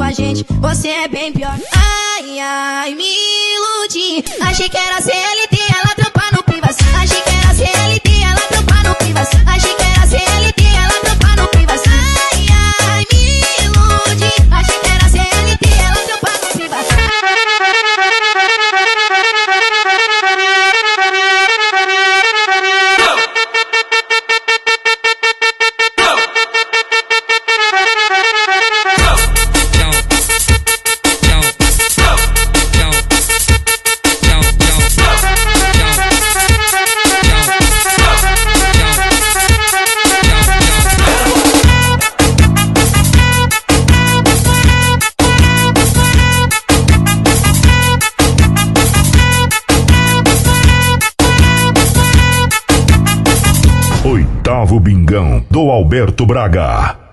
a gente, você é bem pior. Ai, ai, me iludi. Achei que era CLT, ela trampa no Privas. Achei que era CLT, ela trampa no Privas. Achei que era CLT, ela trampa no Privas. Ai, ai, me iludi. Achei que era CLT, ela trampa no Privas. Oitavo Bingão do Alberto Braga.